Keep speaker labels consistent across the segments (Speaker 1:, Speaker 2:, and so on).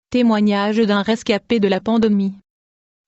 Speaker 1: Témoignage d'un rescapé de la pandémie.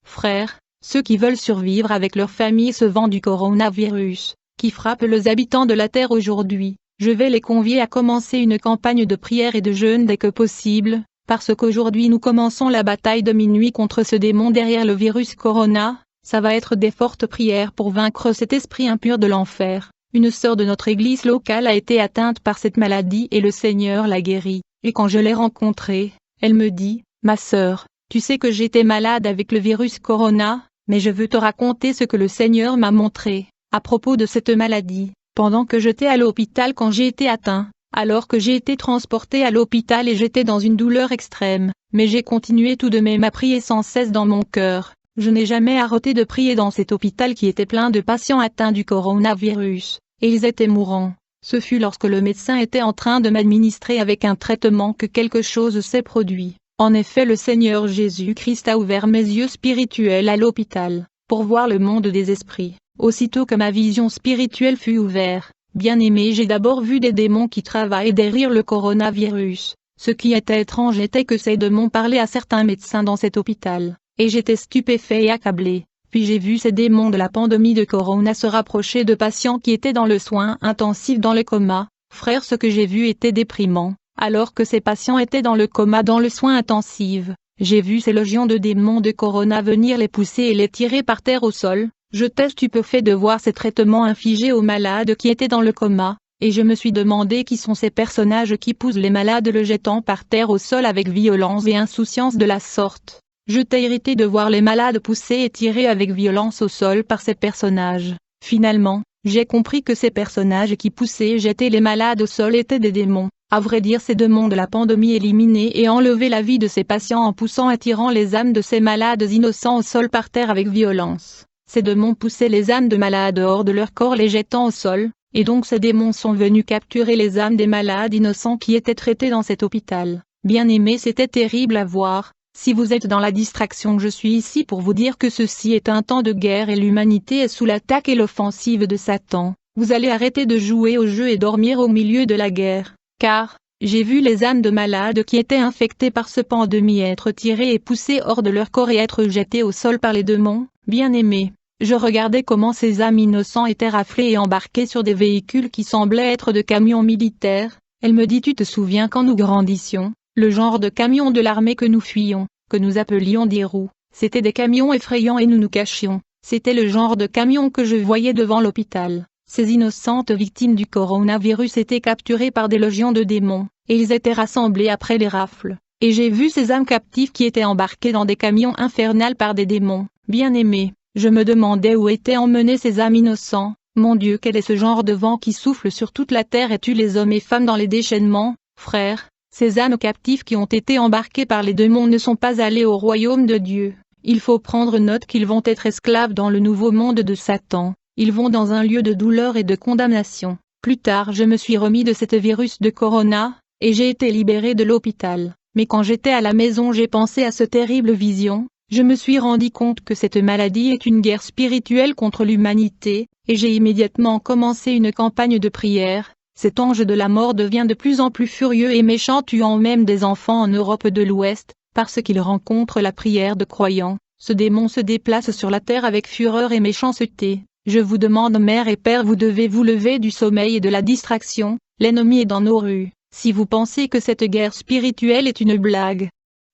Speaker 1: Frères, ceux qui veulent survivre avec leur famille ce vent du coronavirus, qui frappe les habitants de la Terre aujourd'hui, je vais les convier à commencer une campagne de prière et de jeûne dès que possible, parce qu'aujourd'hui nous commençons la bataille de minuit contre ce démon derrière le virus corona. Ça va être des fortes prières pour vaincre cet esprit impur de l'enfer. Une sœur de notre église locale a été atteinte par cette maladie et le Seigneur l'a guérie, et quand je l'ai rencontrée, elle me dit, « Ma sœur, tu sais que j'étais malade avec le virus corona, mais je veux te raconter ce que le Seigneur m'a montré, à propos de cette maladie, pendant que j'étais à l'hôpital quand j'ai été atteint, alors que j'ai été transporté à l'hôpital et j'étais dans une douleur extrême, mais j'ai continué tout de même à prier sans cesse dans mon cœur. Je n'ai jamais arrêté de prier dans cet hôpital qui était plein de patients atteints du coronavirus, et ils étaient mourants. Ce fut lorsque le médecin était en train de m'administrer avec un traitement que quelque chose s'est produit. En effet, le Seigneur Jésus-Christ a ouvert mes yeux spirituels à l'hôpital, pour voir le monde des esprits. Aussitôt que ma vision spirituelle fut ouverte, bien-aimé, j'ai d'abord vu des démons qui travaillent derrière le coronavirus. Ce qui était étrange était que ces démons parlaient à certains médecins dans cet hôpital, et j'étais stupéfait et accablé. Puis j'ai vu ces démons de la pandémie de corona se rapprocher de patients qui étaient dans le soin intensif dans le coma. Frère, ce que j'ai vu était déprimant. Alors que ces patients étaient dans le coma dans le soin intensif, j'ai vu ces légions de démons de corona venir les pousser et les tirer par terre au sol. J'étais stupéfait de voir ces traitements infligés aux malades qui étaient dans le coma, et je me suis demandé qui sont ces personnages qui poussent les malades le jetant par terre au sol avec violence et insouciance de la sorte. J'étais irrité de voir les malades poussés et tirés avec violence au sol par ces personnages. Finalement, j'ai compris que ces personnages qui poussaient et jetaient les malades au sol étaient des démons. À vrai dire, ces démons de la pandémie éliminaient et enlevaient la vie de ces patients en poussant et tirant les âmes de ces malades innocents au sol par terre avec violence. Ces démons poussaient les âmes de malades hors de leur corps les jetant au sol, et donc ces démons sont venus capturer les âmes des malades innocents qui étaient traités dans cet hôpital. Bien-aimés, c'était terrible à voir. Si vous êtes dans la distraction, je suis ici pour vous dire que ceci est un temps de guerre et l'humanité est sous l'attaque et l'offensive de Satan. Vous allez arrêter de jouer au jeu et dormir au milieu de la guerre, car j'ai vu les âmes de malades qui étaient infectés par ce pandémie être tirées et poussées hors de leur corps et être jetées au sol par les démons. Bien-aimés, je regardais comment ces âmes innocents étaient raflées et embarquées sur des véhicules qui semblaient être de camions militaires. Elle me dit, tu te souviens quand nous grandissions? Le genre de camions de l'armée que nous fuyions, que nous appelions des roues, c'était des camions effrayants et nous nous cachions. C'était le genre de camion que je voyais devant l'hôpital. Ces innocentes victimes du coronavirus étaient capturées par des légions de démons, et ils étaient rassemblés après les rafles. Et j'ai vu ces âmes captives qui étaient embarquées dans des camions infernales par des démons. Bien-aimés, je me demandais où étaient emmenés ces âmes innocents. Mon Dieu, quel est ce genre de vent qui souffle sur toute la terre et tue les hommes et femmes dans les déchaînements? Frères, ces âmes captives qui ont été embarquées par les démons ne sont pas allées au royaume de Dieu. Il faut prendre note qu'ils vont être esclaves dans le nouveau monde de Satan. Ils vont dans un lieu de douleur et de condamnation. Plus tard, je me suis remis de cet virus de corona, et j'ai été libéré de l'hôpital. Mais quand j'étais à la maison, j'ai pensé à cette terrible vision. Je me suis rendu compte que cette maladie est une guerre spirituelle contre l'humanité, et j'ai immédiatement commencé une campagne de prière. Cet ange de la mort devient de plus en plus furieux et méchant, tuant même des enfants en Europe de l'Ouest, parce qu'il rencontre la prière de croyants. Ce démon se déplace sur la terre avec fureur et méchanceté. Je vous demande, mère et père, vous devez vous lever du sommeil et de la distraction. L'ennemi est dans nos rues. Si vous pensez que cette guerre spirituelle est une blague,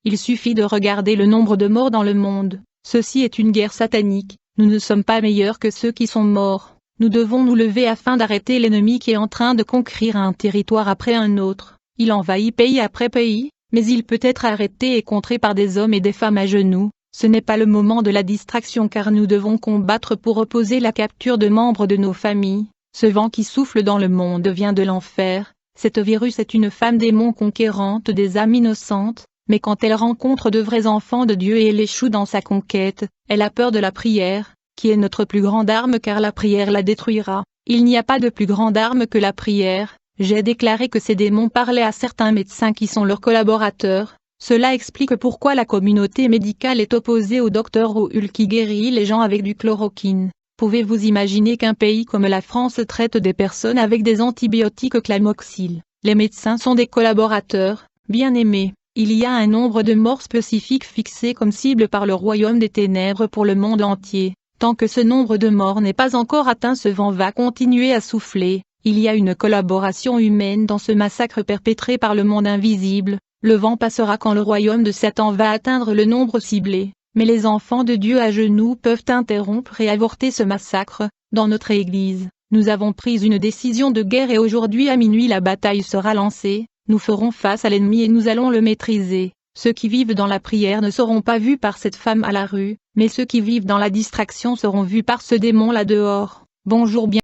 Speaker 1: il suffit de regarder le nombre de morts dans le monde. Ceci est une guerre satanique. Nous ne sommes pas meilleurs que ceux qui sont morts. Nous devons nous lever afin d'arrêter l'ennemi qui est en train de conquérir un territoire après un autre. Il envahit pays après pays, mais il peut être arrêté et contré par des hommes et des femmes à genoux. Ce n'est pas le moment de la distraction car nous devons combattre pour opposer la capture de membres de nos familles. Ce vent qui souffle dans le monde vient de l'enfer. Cet virus est une femme démon conquérante des âmes innocentes, mais quand elle rencontre de vrais enfants de Dieu et elle échoue dans sa conquête, elle a peur de la prière, qui est notre plus grande arme car la prière la détruira. Il n'y a pas de plus grande arme que la prière. J'ai déclaré que ces démons parlaient à certains médecins qui sont leurs collaborateurs. Cela explique pourquoi la communauté médicale est opposée au docteur Raoul qui guérit les gens avec du chloroquine. Pouvez-vous imaginer qu'un pays comme la France traite des personnes avec des antibiotiques Clamoxyl? Les médecins sont des collaborateurs. Bien-aimés, Il y a un nombre de morts spécifique fixé comme cible par le royaume des ténèbres pour le monde entier. Tant que ce nombre de morts n'est pas encore atteint, ce vent va continuer à souffler. Il y a une collaboration humaine dans ce massacre perpétré par le monde invisible. Le vent passera quand le royaume de Satan va atteindre le nombre ciblé. Mais les enfants de Dieu à genoux peuvent interrompre et avorter ce massacre. Dans notre Église, nous avons pris une décision de guerre et aujourd'hui à minuit la bataille sera lancée. Nous ferons face à l'ennemi et nous allons le maîtriser. Ceux qui vivent dans la prière ne seront pas vus par cette femme à la rue, mais ceux qui vivent dans la distraction seront vus par ce démon là dehors. Bonjour bien.